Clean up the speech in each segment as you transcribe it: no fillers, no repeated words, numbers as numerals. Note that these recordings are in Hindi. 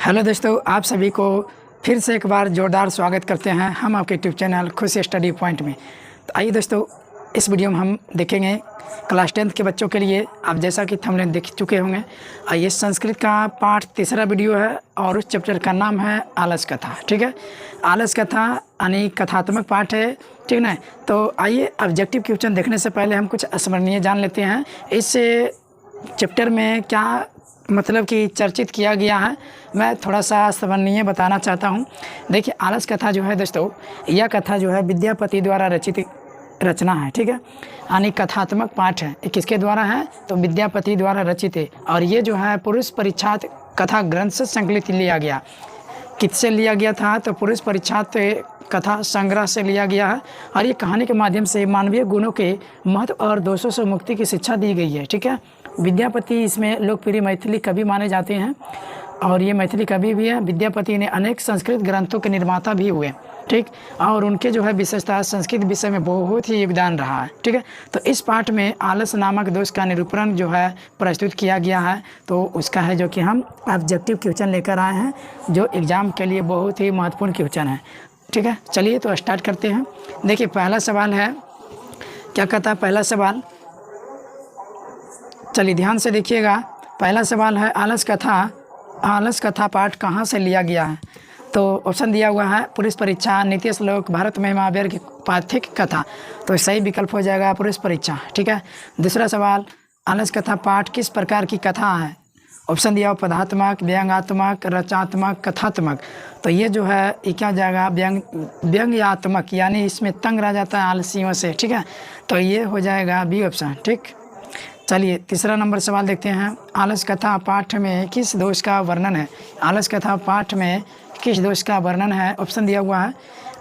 हेलो दोस्तों, आप सभी को फिर से एक बार जोरदार स्वागत करते हैं हम आपके यूट्यूब चैनल खुश स्टडी पॉइंट में। तो आइए दोस्तों, इस वीडियो में हम देखेंगे क्लास 10th के बच्चों के लिए। आप जैसा कि थंबनेल देख चुके होंगे, ये संस्कृत का पाठ तीसरा वीडियो है और उस चैप्टर का नाम है आलस कथा। ठीक है, आलस कथा यानी कथात्मक पाठ है। ठीक ना। तो आइए ऑब्जेक्टिव क्वेश्चन देखने से पहले हम कुछ स्मरणीय जान लेते हैं। इस चैप्टर में क्या मतलब कि चर्चित किया गया है, मैं थोड़ा सा स्मरणीय बताना चाहता हूँ। देखिए, आलस कथा जो है दोस्तों, यह कथा जो है विद्यापति द्वारा रचित रचना है। ठीक है, यानी कथात्मक पाठ है। ये किसके द्वारा है? तो विद्यापति द्वारा रचित है। और ये जो है पुरुष परीक्षार्थ कथा ग्रंथ से संकलित लिया गया। किससे लिया गया था? तो पुरुष परीक्षार्थ कथा संग्रह से लिया गया है। और ये कहानी के माध्यम से मानवीय गुणों के महत्व और दोषों से मुक्ति की शिक्षा दी गई है। ठीक है, विद्यापति इसमें लोकप्रिय मैथिली कवि माने जाते हैं और ये मैथिली कवि भी है। विद्यापति ने अनेक संस्कृत ग्रंथों के निर्माता भी हुए। ठीक, और उनके जो है विशेषता संस्कृत विषय में बहुत ही योगदान रहा है। ठीक है, तो इस पाठ में आलस नामक दोष का निरूपण जो है प्रस्तुत किया गया है। तो उसका है जो कि हम ऑब्जेक्टिव क्वेश्चन लेकर आए हैं, जो एग्जाम के लिए बहुत ही महत्वपूर्ण क्वेश्चन है। ठीक है, चलिए तो स्टार्ट करते हैं। देखिए, पहला सवाल है, क्या कहता है पहला सवाल? चलिए ध्यान से देखिएगा। पहला सवाल है, आलस कथा पाठ कहाँ से लिया गया है? तो ऑप्शन दिया हुआ है पुरुष परीक्षा, नीति श्लोक, भारत में महावीर की पार्थिक कथा। तो सही विकल्प हो जाएगा पुरुष परीक्षा। ठीक है, दूसरा सवाल, आलस कथा पाठ किस प्रकार की कथा है? ऑप्शन दिया हुआ पदात्मक, व्यंग्यात्मक, रचनात्मक, कथात्मक। तो ये जो है ये क्या जाएगा? व्यंग्यात्मक, यानी इसमें तंग रह जाता है आलसियों से। ठीक है, तो ये हो जाएगा बी ऑप्शन। ठीक, चलिए तीसरा नंबर सवाल देखते हैं। आलस कथा पाठ में किस दोष का वर्णन है? आलस कथा पाठ में किस दोष का वर्णन है? ऑप्शन दिया हुआ है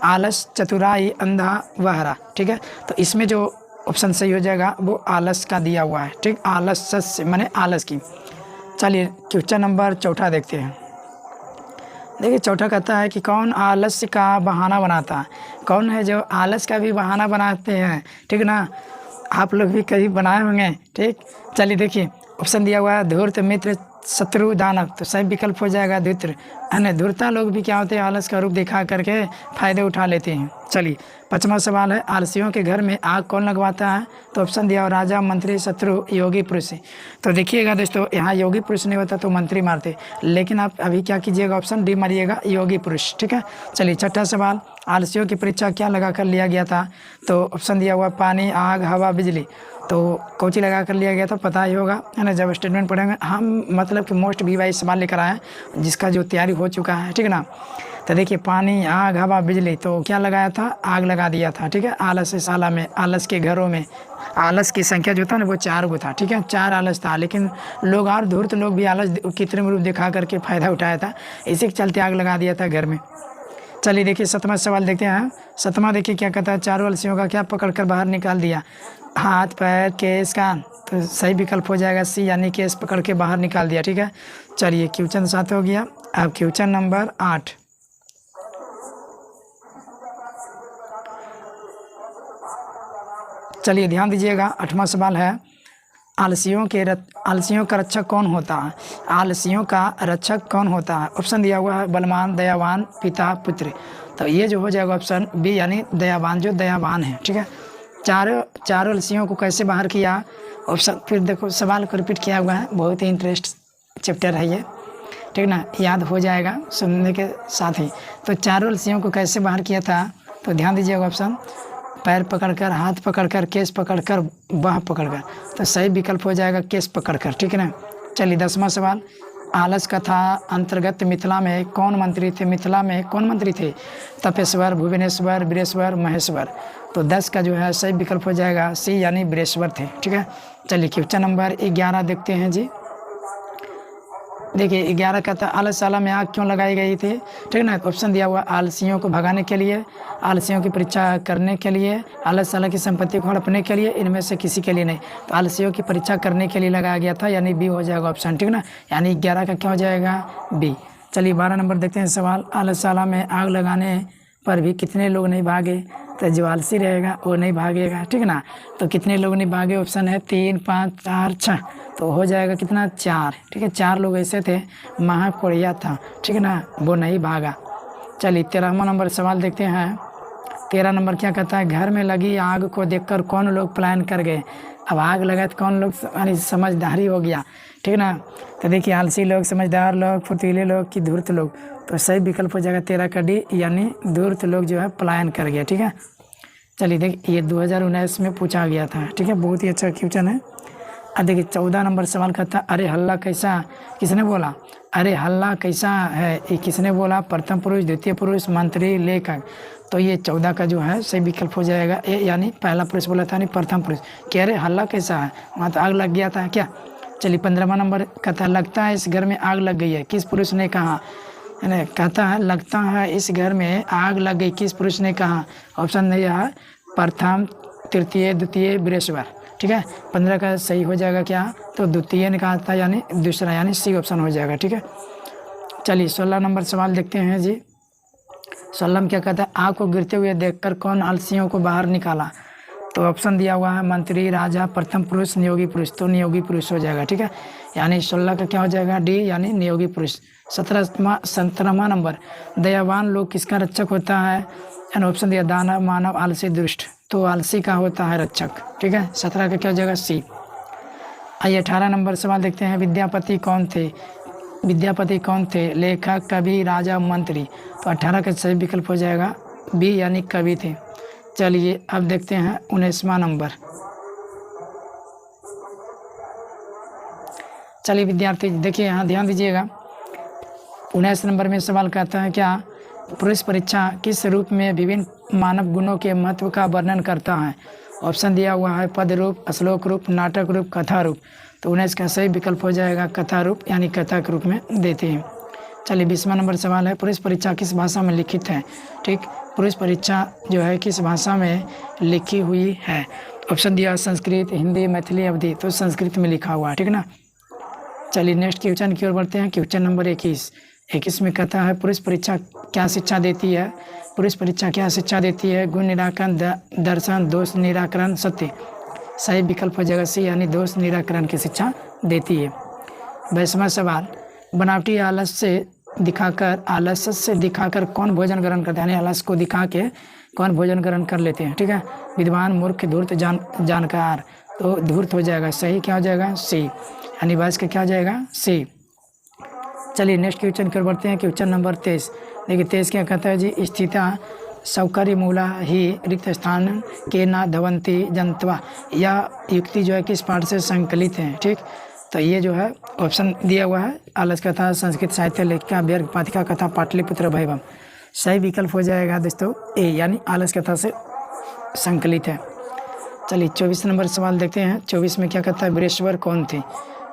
आलस, चतुराई, अंधा, बहरा। ठीक है, तो इसमें जो ऑप्शन सही हो जाएगा वो आलस का दिया हुआ है। ठीक, आलस माने आलस की। चलिए क्वेश्चन नंबर चौथा देखते हैं। देखिए, चौथा कहता है कि कौन आलस्य का बहाना बनाता है? कौन है जो आलस का भी बहाना बनाते हैं? ठीक ना, आप लोग भी कभी बनाए होंगे। ठीक, चलिए देखिए, ऑप्शन दिया हुआ है धूर्त, मित्र, शत्रु, दानव। तो सही विकल्प हो जाएगा धूर्त। अन्य धूर्ता लोग भी क्या होते हैं? आलस का रूप दिखा करके फ़ायदे उठा लेते हैं। चलिए पाँचवा सवाल है, आलसियों के घर में आग कौन लगवाता है? तो ऑप्शन दिया हुआ राजा, मंत्री, शत्रु, योगी पुरुष। तो देखिएगा दोस्तों, यहाँ योगी पुरुष नहीं होता तो मंत्री मारते, लेकिन आप अभी क्या कीजिएगा? ऑप्शन डी मारिएगा, योगी पुरुष। ठीक है, चलिए छठा सवाल, आलसियों की परीक्षा क्या लगा कर लिया गया था? तो ऑप्शन दिया हुआ पानी, आग, हवा, बिजली। तो कोची लगा कर लिया गया था, पता ही होगा है ना। जब स्टेटमेंट पढ़ेंगे हम, मतलब कि मोस्ट भी वाइज सवाल लेकर आए हैं जिसका जो तैयारी हो चुका है। ठीक है ना। तो देखिए, पानी, आग, हवा, बिजली। तो क्या लगाया था? आग लगा दिया था। ठीक है, आलस शाला में, आलस के घरों में आलस की संख्या जो था ना वो 4 गो था। ठीक है, 4 आलस था, लेकिन लोग और धूर्त लोग भी आलस कृत्रिम रूप दिखा करके फ़ायदा उठाया था, इसी के चलते आग लगा दिया था घर में। चलिए देखिए, 7वां सवाल देखते हैं। 7वां देखिए क्या कहता है, चारों आलसियों का क्या पकड़ कर बाहर निकाल दिया? हाथ, पैर, केस, कान। तो सही विकल्प हो जाएगा सी, यानी केस पकड़ के बाहर निकाल दिया। ठीक है, चलिए क्वेश्चन 7 हो गया। अब क्वेश्चन नंबर 8। चलिए ध्यान दीजिएगा, 8वां सवाल है, आलसियों का रक्षक कौन होता है? आलसियों का रक्षक कौन होता है? ऑप्शन दिया हुआ है बलवान, दयावान, पिता, पुत्र। तो ये जो हो जाएगा ऑप्शन बी, यानी दयावान, जो दयावान है। ठीक है, चारों आलसियों को कैसे बाहर किया? ऑप्शन फिर देखो, सवाल को रिपीट किया हुआ है, बहुत ही इंटरेस्ट चैप्टर है ये। ठीक ना, याद हो जाएगा सुनने के साथ ही। तो चारों आलसियों को कैसे बाहर किया था? तो ध्यान दीजिएगा, ऑप्शन पैर पकड़कर, हाथ पकड़कर, केस पकड़कर, बाह पकड़कर। तो सही विकल्प हो जाएगा केस पकड़कर। ठीक है ना। चलिए 10वां सवाल, आलस कथा अंतर्गत मिथिला में कौन मंत्री थे? मिथिला में कौन मंत्री थे? तपेश्वर, भुवनेश्वर, वीरेश्वर, महेश्वर। तो 10 का जो है सही विकल्प हो जाएगा सी, यानी वीरेश्वर थे। ठीक है, चलिए क्वेश्चन नंबर 11 देखते हैं जी। देखिए 11 कहता है, आलसशाला में आग क्यों लगाई गई थी? ठीक ना। ऑप्शन दिया हुआ आलसियों को भगाने के लिए, आलसियों की परीक्षा करने के लिए, आलसशाला की संपत्ति को हड़पने के लिए, इनमें से किसी के लिए नहीं। तो आलसियों की परीक्षा करने के लिए लगाया गया था, यानी बी हो जाएगा ऑप्शन। ठीक ना, यानी 11 का क्या हो जाएगा? बी। चलिए 12 नंबर देखते हैं सवाल, आलसशाला में आग लगाने पर भी कितने लोग नहीं भागे? तो जो आलसी रहेगा वो नहीं भागेगा। ठीक ना, तो कितने लोग नहीं भागे? ऑप्शन है 3, 5, 4, 6। तो हो जाएगा कितना 4, ठीक है। 4 लोग ऐसे थे, महाकोड़िया था, ठीक है ना, वो नहीं भागा। चलिए 13वां नंबर सवाल देखते हैं। 13 नंबर क्या कहता है, घर में लगी आग को देखकर कौन लोग पलायन कर गए। अब आग लगा तो कौन लोग यानी समझदारी हो गया, ठीक है ना। तो देखिए आलसी लोग, समझदार लोग, फुर्तीले लोग कि धूर्त लोग। तो सही विकल्प हो जाएगा 13 का डी, यानी धूर्त लोग जो है पलायन कर गए, ठीक है। चलिए देखिए ये 2019 में पूछा गया था, ठीक है, बहुत ही अच्छा क्वेश्चन है। अब देखिए 14 नंबर सवाल कहता है, अरे हल्ला कैसा, किसने बोला, अरे हल्ला कैसा है, ये किसने बोला, प्रथम पुरुष, द्वितीय पुरुष, मंत्री, लेखक। तो ये 14 का जो है सही विकल्प हो जाएगा ए, यानी पहला पुरुष बोला था, नहीं प्रथम पुरुष। कह रहे हल्ला कैसा है, वहाँ तो आग लग गया था क्या। चलिए 15वां नंबर कहता है, लगता है इस घर में आग लग गई है, किस पुरुष ने कहा। कहता है लगता है इस घर में आग लग गई, किस पुरुष ने कहा। ऑप्शन नहीं है प्रथम, तृतीय, द्वितीय, बृहस्पति, ठीक है। 15 का सही हो जाएगा क्या, तो द्वितीय ने कहा था, यानी दूसरा, यानी सी ऑप्शन हो जाएगा, ठीक है। चलिए 16 नंबर सवाल देखते हैं जी। 16 में क्या कहता है, आग को गिरते हुए देखकर कौन आलसियों को बाहर निकाला। तो ऑप्शन दिया हुआ है मंत्री, राजा, प्रथम पुरुष, नियोगी पुरुष। तो नियोगी पुरुष हो जाएगा, ठीक है। यानी 16 का क्या हो जाएगा डी, यानी नियोगी पुरुष। 17वां नंबर, दयावान लोग किसका रक्षक होता है। यानी ऑप्शन दिया दानव, मानव, आलसी, दुष्ट। तो आलसी का होता है रक्षक, ठीक है। 17 का क्या हो जाएगा सी। आइए 18 नंबर सवाल देखते हैं, विद्यापति कौन थे। विद्यापति कौन थे, लेखक, कवि, राजा, मंत्री। तो 18 का सही विकल्प हो जाएगा बी, यानी कवि थे। चलिए अब देखते हैं 19वां नंबर। चलिए विद्यार्थी देखिए यहाँ ध्यान दीजिएगा। 19 नंबर में सवाल कहता है, क्या पुरुष परीक्षा किस रूप में विभिन्न मानव गुणों के महत्व का वर्णन करता है। ऑप्शन दिया हुआ है पद रूप, श्लोक रूप, नाटक रूप, कथा रूप। तो 19 का सही विकल्प हो जाएगा कथा रूप, यानी कथा के रूप में देते हैं। चलिए 20वां नंबर सवाल है, पुरुष परीक्षा किस भाषा में लिखित है। ठीक, पुरुष परीक्षा जो है किस भाषा में लिखी हुई है। ऑप्शन दिया संस्कृत, हिंदी, मैथिली, अवधी। तो संस्कृत में लिखा हुआ है, ठीक ना। चलिए नेक्स्ट क्वेश्चन की ओर बढ़ते हैं। क्वेश्चन नंबर 21 में कहता है, पुरुष परीक्षा क्या शिक्षा देती है। पुरुष परीक्षा क्या शिक्षा देती है। गुण निराकरण, दर्शन, दोष निराकरण, सत्य। सही विकल्प हो जाएगा सी, यानी दोष निराकरण की शिक्षा देती है। 22वां सवाल, बनावटी आलस्य से दिखाकर कौन भोजन ग्रहण करते हैं। यानी आलस्य को दिखा के कौन भोजन ग्रहण कर लेते हैं। ठीक है, विद्वान, मूर्ख, धूर्त, जानकार। तो धूर्त हो जाएगा, सही क्या हो जाएगा सी, यानी 22 का क्या हो जाएगा सी। चलिए नेक्स्ट क्वेश्चन की ओर बढ़ते हैं। Question number 23। देखिए 23 क्या कहता है जी, स्थिता सौकर्य मूला ही रिक्त स्थान के न धवंती जंतवा। यह युक्ति जो है किस पाठ से संकलित है। ठीक, तो ये जो है ऑप्शन दिया हुआ है आलस कथा, संस्कृत साहित्य लेखिका, व्यर्ग पाथिका कथा, पाटलिपुत्र वैभव। सही विकल्प हो जाएगा दोस्तों ए, यानी आलस कथा से संकलित है। चलिए 24 नंबर सवाल देखते हैं। 24 में क्या कहता है, वीरेश्वर कौन थे।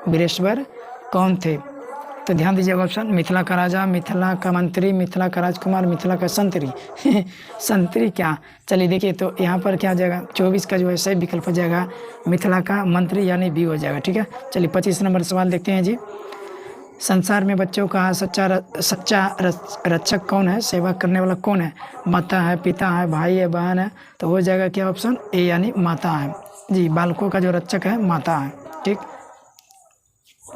वीरेश्वर कौन थे, तो ध्यान दीजिएगा ऑप्शन, मिथिला का राजा, मिथिला का मंत्री, मिथिला का राजकुमार, मिथिला का संतरी। संतरी क्या, चलिए देखिए तो यहाँ पर क्या हो जाएगा 24 का जो है सही विकल्प हो जाएगा मिथिला का मंत्री, यानी बी हो जाएगा। ठीक है, चलिए 25 नंबर सवाल देखते हैं जी। संसार में बच्चों का सच्चा रक्षक कौन है, सेवा करने वाला कौन है। माता है, पिता है, भाई है, बहन है। तो हो जाएगा क्या ऑप्शन ए, यानी माता है जी। बालकों का जो रक्षक है माता है। ठीक,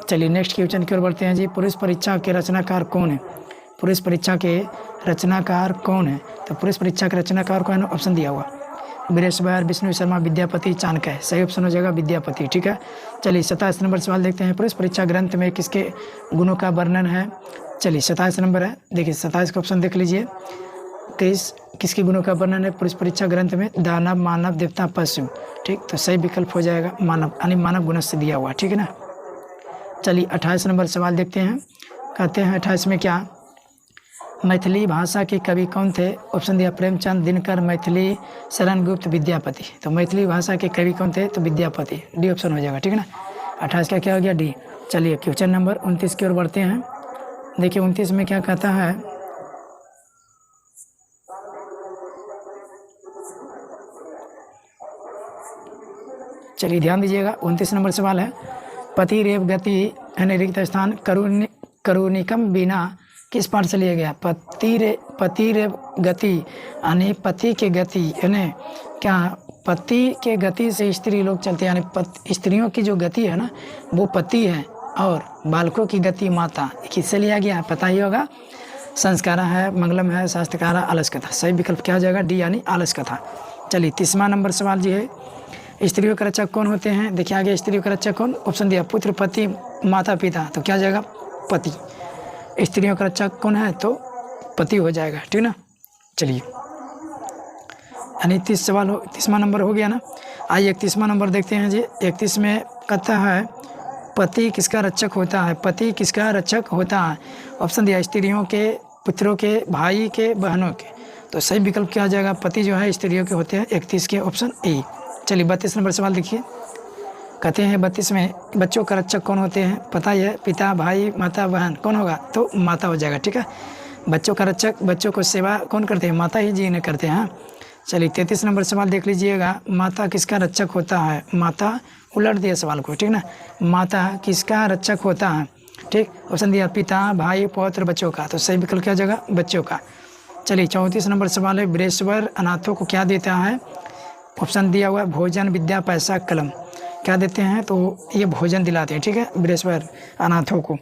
चलिए नेक्स्ट क्वेश्चन की ओर बढ़ते हैं जी। पुरुष परीक्षा के रचनाकार कौन है। पुरुष परीक्षा के रचनाकार कौन है, तो पुरुष परीक्षा के रचनाकार कौन है, ऑप्शन दिया हुआ बृहस्पति, विष्णु शर्मा, विद्यापति, चाणक्य। सही ऑप्शन हो जाएगा विद्यापति। ठीक है, चलिए 27 नंबर सवाल देखते हैं। पुरुष परीक्षा ग्रंथ में किसके गुणों का वर्णन है। चलिए 27 नंबर है, देखिए 27 का ऑप्शन देख लीजिए। किसके गुणों का वर्णन है पुरुष परीक्षा ग्रंथ में। दानव, मानव, देवता, पशु। ठीक, तो सही विकल्प हो जाएगा मानव, यानी मानव गुण से दिया हुआ। ठीक है ना। चलिए 28 नंबर सवाल देखते हैं। कहते हैं 28 में क्या, मैथिली भाषा के कवि कौन थे। ऑप्शन दिया प्रेमचंद, दिनकर, मैथिली, शरण गुप्त, विद्यापति। तो मैथिली भाषा के कवि कौन थे, तो विद्यापति। डी ऑप्शन हो जाएगा। ठीक है ना, 28 का क्या हो गया डी। चलिए क्वेश्चन नंबर 29 की ओर बढ़ते हैं। देखिए 29 में क्या कहता है, चलिए ध्यान दीजिएगा 29 नंबर सवाल है। पति रेव गति यानी रिक्त स्थान करुणिकम बिना किस पाठ से लिया गया। पति रेव गति यानी पति के गति यानी क्या पति के गति से स्त्री लोग चलते हैं, यानी स्त्रियों की जो गति है ना वो पति है, और बालकों की गति माता। किससे लिया गया है पता ही होगा, संस्कारा है, मंगलम है, शास्त्रकारा, आलस कथा। सही विकल्प क्या हो जाएगा, डी यानी आलस कथा। चलिए 30वां नंबर सवाल जी है, स्त्रियों के रक्षक कौन होते हैं। देखिए आगे स्त्रियों के रक्षक कौन, ऑप्शन दिया पुत्र, पति, माता पिता, तो क्या हो जाएगा पति। स्त्रियों का रक्षक कौन है, तो पति हो जाएगा, ठीक ना। चलिए यानी 30वां नंबर हो गया ना। आइए 31वां नंबर देखते हैं जी। 31 में कहता है पति किसका रक्षक होता है, पति किसका रक्षक होता है। ऑप्शन दिया स्त्रियों के, पुत्रों के, भाई के, बहनों के, तो सही विकल्प क्या आ जाएगा, पति जो है स्त्रियों के होते हैं, 31 के ऑप्शन ए। चलिए 32 नंबर सवाल देखिए, कहते हैं 32 में बच्चों का रक्षक कौन होते हैं, पता ही है, पिता, भाई, माता, बहन, कौन होगा, तो माता हो जाएगा, ठीक है। बच्चों का रक्षक, बच्चों को सेवा कौन करते हैं, माता ही जी ने करते हैं। चलिए 33 नंबर सवाल देख लीजिएगा, माता किसका रक्षक होता है, माता, उलट दिया सवाल को, ठीक ना, माता किसका रक्षक होता है, ठीक। ऑप्शन दिया पिता, भाई, पौत्र, बच्चों का, तो सही विकल्प क्या जगह बच्चों का। चलिए 34 नंबर सवाल है, बृहस्पति अनाथों को क्या देता है। ऑप्शन दिया हुआ है भोजन, विद्या, पैसा, कलम, क्या देते हैं, तो ये भोजन दिलाते हैं, ठीक है, बृहस्पति अनाथों को।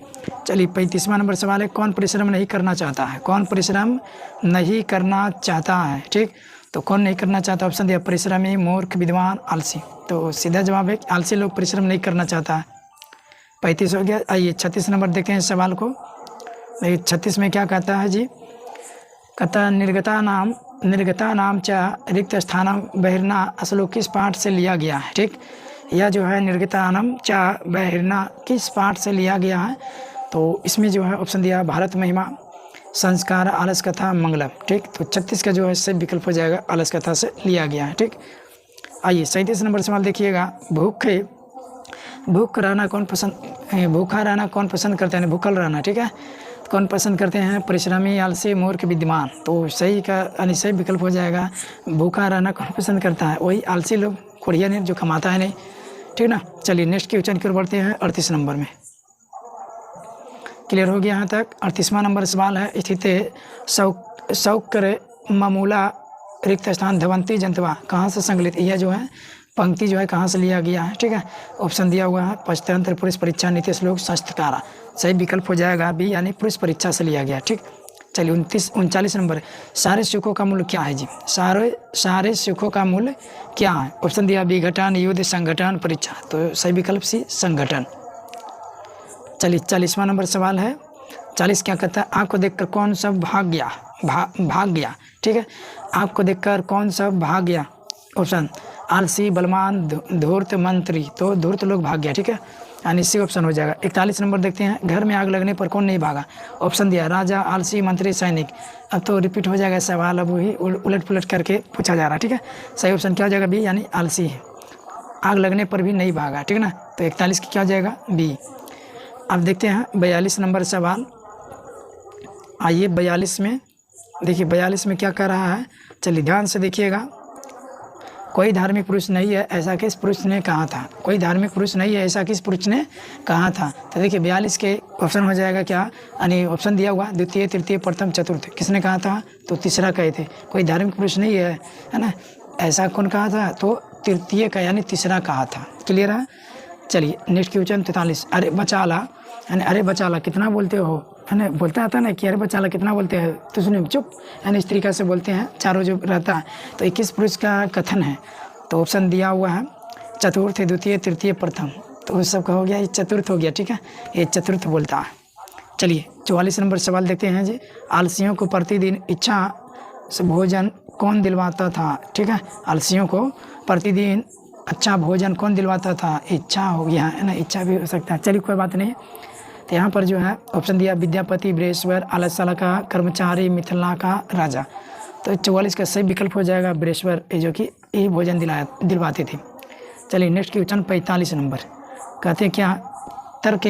चलिए 35वां नंबर सवाल है, कौन परिश्रम नहीं करना चाहता है, कौन परिश्रम नहीं करना चाहता है, ठीक। तो कौन नहीं करना चाहता, ऑप्शन दिया परिश्रमी, मूर्ख, विद्वान, आलसी, तो सीधा जवाब है आलसी लोग परिश्रम नहीं करना चाहता है। 35 हो गया। आइए 36 नंबर देखते हैं सवाल को। 36 में क्या कहता है जी, कहता निर्गता नाम च रिक्त स्थानम बहिर्ना असलो किस पाठ से लिया गया है, ठीक। यह जो है निर्गतानम च बहिर्ना किस पाठ से लिया गया है, तो इसमें जो है ऑप्शन दिया भारत महिमा, संस्कार, आलस कथा, मंगलम, ठीक। तो 36 का जो है सही विकल्प हो जाएगा आलस कथा से लिया गया है, ठीक। आइए 37 नंबर सवाल देखिएगा, भूखा रहना कौन पसंद करते हैं, भूखल रहना, ठीक है, कौन पसंद करते हैं, परिश्रमी, आलसी, मूर्ख, विद्वान, तो सही का यानी सही विकल्प हो जाएगा भूखा रहना कौन पसंद करता है, वही आलसी लोग, कोढ़िया नहीं, जो कमाता है नहीं, ठीक ना। चलिए नेक्स्ट क्वेश्चन की ओर बढ़ते हैं। 38 नंबर में क्लियर हो गया यहाँ तक। 38वां नंबर सवाल है, स्थित शौकर मामूला रिक्त स्थान धवंती जनतवा कहाँ से संकलित, यह जो है पंक्ति जो है कहाँ से लिया गया है, ठीक है। ऑप्शन दिया हुआ है पंचतंत्र, पुरुष परीक्षा, नीति श्लोक, शास्त्रकारा, सही विकल्प हो जाएगा बी यानी पुरुष परीक्षा से लिया गया, ठीक। चलिए 39 नंबर, सारे सुखों का मूल्य क्या है जी, सारे सुखों का मूल्य क्या है। ऑप्शन दिया विघटन, युद्ध, संगठन, परीक्षा, तो सही विकल्प सी संगठन। चलिए 40वां नंबर सवाल है। 40 क्या कहता है, आँख को देखकर कौन सब भाग गया, ठीक है। आँख को देखकर कौन सब भाग गया, ऑप्शन आलसी, बलवान, धूर्त, मंत्री, तो धूर्त लोग भाग गया, ठीक है, यानी सी ऑप्शन हो जाएगा। 41 नंबर देखते हैं, घर में आग लगने पर कौन नहीं भागा। ऑप्शन दिया राजा, आलसी, मंत्री, सैनिक। अब तो रिपीट हो जाएगा सवाल, अब वही उलट पुलट करके पूछा जा रहा है, ठीक है। सही ऑप्शन क्या हो जाएगा बी यानी आलसी है, आग लगने पर भी नहीं भागा, ठीक है ना। तो 41 की क्या हो जाएगा बी। अब देखते हैं 42 नंबर सवाल। आइए 42 में देखिए 42 में क्या कह रहा है, चलिए ध्यान से देखिएगा। कोई धार्मिक पुरुष नहीं है ऐसा किस पुरुष ने कहा था, कोई धार्मिक पुरुष नहीं है ऐसा किस पुरुष ने कहा था। तो देखिए 42 के ऑप्शन हो जाएगा क्या, यानी ऑप्शन दिया हुआ द्वितीय, तृतीय, प्रथम, चतुर्थ, किसने कहा था, तो तीसरा कहे थे। कोई धार्मिक पुरुष नहीं है ना, ऐसा कौन कहा था, तो तृतीय का यानी तीसरा कहा था। क्लियर है। चलिए नेक्स्ट क्वेश्चन 43, अरे बचाला, यानी अरे बचाला कितना बोलते हो, है ना, बोलता आता ना कि अरे बचाला कितना बोलते हैं, तो सुनिए चुप, यानी इस तरीका से बोलते हैं चारों जो रहता है। तो 21 पुरुष का कथन है, तो ऑप्शन दिया हुआ है चतुर्थ, द्वितीय, तृतीय, प्रथम, तो उस सब का हो गया ये चतुर्थ हो गया, ठीक है, ये चतुर्थ बोलता है। चलिए 44 नंबर सवाल देखते हैं जी, आलसियों को प्रतिदिन इच्छा से भोजन कौन दिलवाता था, ठीक है, आलसियों को प्रतिदिन अच्छा भोजन कौन दिलवाता था, इच्छा हो गया है ना, इच्छा भी हो सकता है। चलिए कोई बात नहीं। तो यहाँ पर जो है ऑप्शन दिया विद्यापति, बृहस्पति, आलसशाला का कर्मचारी, मिथिला का राजा, तो 44 का सही विकल्प हो जाएगा बृहस्पति, जो कि ये भोजन दिलवाते थे। चलिए नेक्स्ट क्वेश्चन 45 नंबर, कहते हैं क्या, तर्क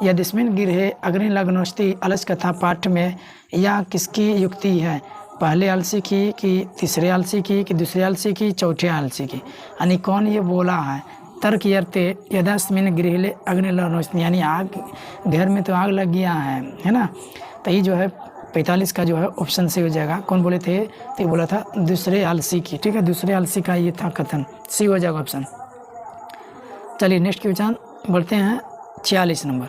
यदिस्मिन गिरहे अग्निलग्नोस्ति अलस कथा पाठ में या किसकी युक्ति है, पहले आलसी की कि तीसरे आलसी की कि दूसरे आलसी की, चौथे आलसी की, यानी कौन ये बोला है। तर्क यदस्मिन गृह अग्निलग्नोस्ति, यानी आग, घर में तो आग लग गया है ना, तो ये जो है 45 का जो है ऑप्शन सी हो जाएगा। कौन बोले थे? तो ये बोला था दूसरे आलसी की, ठीक है, दूसरे आलसी का ये था कथन, सी हो जाएगा ऑप्शन। चलिए नेक्स्ट क्वेश्चन बढ़ते हैं 46 नंबर।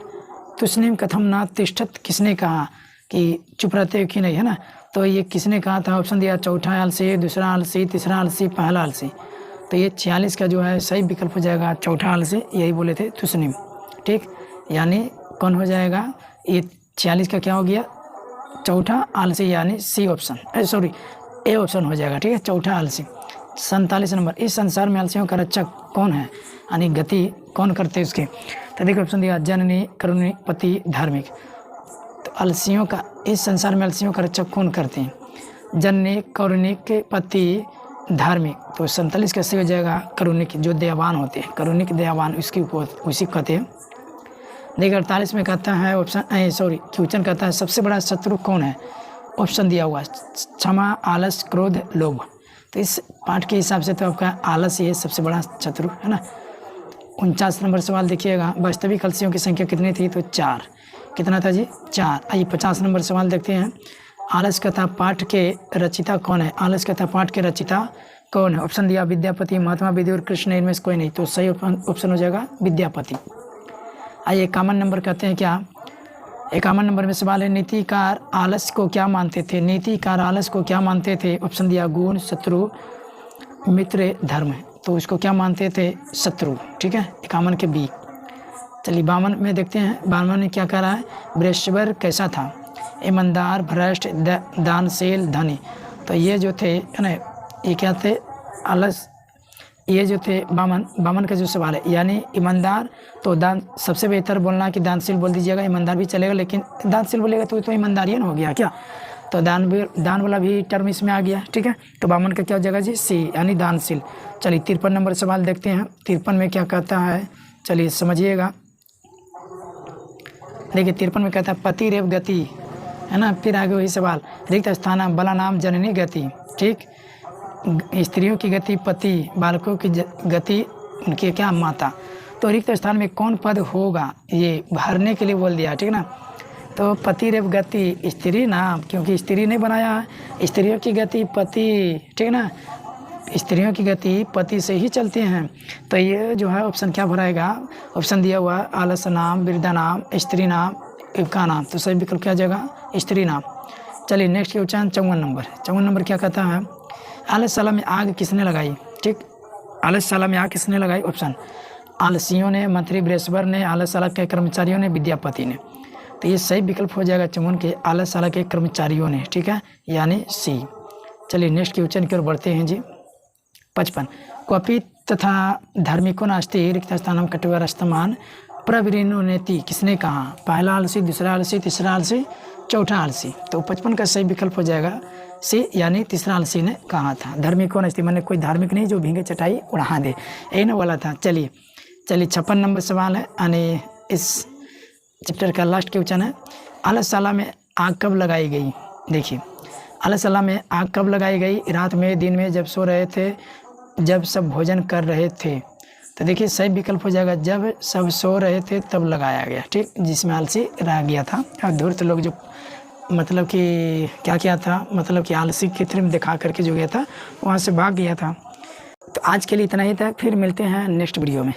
तुस्निम कथम ना तिष्ठत, किसने कहा कि चुप रहते हो कि नहीं, है ना। तो ये किसने कहा था? ऑप्शन दिया चौथा आलसी, दूसरा आलसी, तीसरा आलसी, पहला आलसी। तो ये 46 का जो है सही विकल्प हो जाएगा चौथा आलसी, यही बोले थे तुस्निम, ठीक। यानी कौन हो जाएगा? ये 46 का क्या हो गया? चौथा आलसी, यानी C option, sorry A option हो जाएगा, ठीक है, चौथा आलसी। 47 नंबर। इस संसार में आलसियों का रक्षक कौन है, यानी गति कौन करते हैं उसके? तो देखिए ऑप्शन दिया जननी, करुणी, पति, धार्मिक। तो आलसियों का, इस संसार में आलसियों का रक्षक कौन करते हैं? जननी, करुणिक, पति, धार्मिक। तो 47 कैसे हो जाएगा? करुणिक, जो दयावान होते हैं, करुणिक दयावान, उसकी उसी कहते हैं। देखिए 48 में कहता है ऑप्शन, सॉरी क्वेश्चन कहता है सबसे बड़ा शत्रु कौन है? ऑप्शन दिया हुआ क्षमा, आलस, क्रोध, लोभ। तो इस पाठ के हिसाब से तो आपका आलस ही है सबसे बड़ा शत्रु, है ना। 49 नंबर सवाल देखिएगा, वास्तविक आलसियों की संख्या कितनी थी? तो 4। कितना था जी? 4। आइए 50 नंबर सवाल देखते हैं। आलस कथा पाठ के रचिता कौन है? आलस कथा पाठ के रचिता कौन है? ऑप्शन दिया विद्यापति, महात्मा विदुर, कृष्ण, इनमें से कोई नहीं। तो सही ऑप्शन हो जाएगा विद्यापति। आइए 51 नंबर कहते हैं क्या? 51 नंबर में सवाल है नीतिकार आलस को क्या मानते थे? नीतिकार आलस को क्या मानते थे? ऑप्शन दिया गुण, शत्रु, मित्र, धर्म। तो इसको क्या मानते थे? शत्रु, ठीक है, 51 के बी। चलिए 52 में देखते हैं, 52 में क्या कह रहा है? बृहस्पति कैसा था? ईमानदार, भ्रष्ट, दानशील, धनी। तो ये जो थे, है ना, ये क्या थे? आलस, ये जो थे 52 का जो सवाल है, यानी ईमानदार, तो दान सबसे बेहतर बोलना कि दानशील बोल दीजिएगा, ईमानदार भी चलेगा, लेकिन दानशील बोलेगा तो ईमानदार ही ना हो गया क्या? तो दान वाला भी टर्म इसमें आ गया, ठीक है। तो 52 का क्या हो जाएगा जी? सी, यानी दानशील। चलिए 53 नंबर सवाल देखते हैं। 53 में क्या कहता है, चलिए समझिएगा। देखिए 53 में कहता है पति रेव गति, है ना। फिर आगे वही सवाल, रिक्त स्थान बला नाम जननी गति, ठीक। स्त्रियों की गति पति, बालकों की गति उनकी क्या? माता। तो रिक्त स्थान में कौन पद होगा? ये भरने के लिए बोल दिया, ठीक ना। तो पति रेव गति, स्त्री नाम, क्योंकि स्त्री ने बनाया है, स्त्रियों की गति पति, ठीक ना, स्त्रियों की गति पति से ही चलती हैं। तो ये जो है ऑप्शन क्या भराएगा? ऑप्शन दिया हुआ आलस नाम, वृद्धा नाम, स्त्री नाम, युवका नाम। तो सही विकल्प क्या हो जाएगा? स्त्री नाम। चलिए नेक्स्ट क्वेश्चन 54 नंबर। 54 नंबर क्या कहता है? आलसशाला में आग किसने लगाई? ठीक, आलसशाला में आग किसने लगाई? ऑप्शन आलसियों ने, मंत्री बृहस्पति ने, आलसशाला के कर्मचारियों ने, विद्यापति ने। तो ये सही विकल्प हो जाएगा 54 के, आलसशाला के कर्मचारियों ने, ठीक है, यानी सी। चलिए नेक्स्ट क्वेश्चन की ओर बढ़ते हैं जी। 55 क्वपि तथा धार्मिको नास्ति रिक्त स्थानम कटिवरस्तमान प्रवीणोनेति, किसने कहा? पहला आलसी, दूसरा आलसी, तीसरा आलसी, चौथा आलसी। तो 55 का सही विकल्प हो जाएगा सी, यानी तीसरा आलसी ने कहा था। धार्मिको नास्ति मैंने कोई धार्मिक नहीं जो भींगे चटाई उड़ा दे, यही ना वाला था। चलिए 56 नंबर सवाल है, यानी इस चैप्टर का लास्ट क्वेश्चन है। आलसशाला में आग कब लगाई गई? देखिए आलसशाला में आग कब लगाई गई? रात में, दिन में, जब सो रहे थे, जब सब भोजन कर रहे थे। तो देखिए सही विकल्प हो जाएगा जब सब सो रहे थे तब लगाया गया, ठीक, जिसमें आलसी रह गया था। और धूर्त लोग जो मतलब कि क्या किया था, मतलब कि आलसी की फिल्म दिखा करके जो गया था वहाँ से भाग गया था। तो आज के लिए इतना ही था, फिर मिलते हैं नेक्स्ट वीडियो में।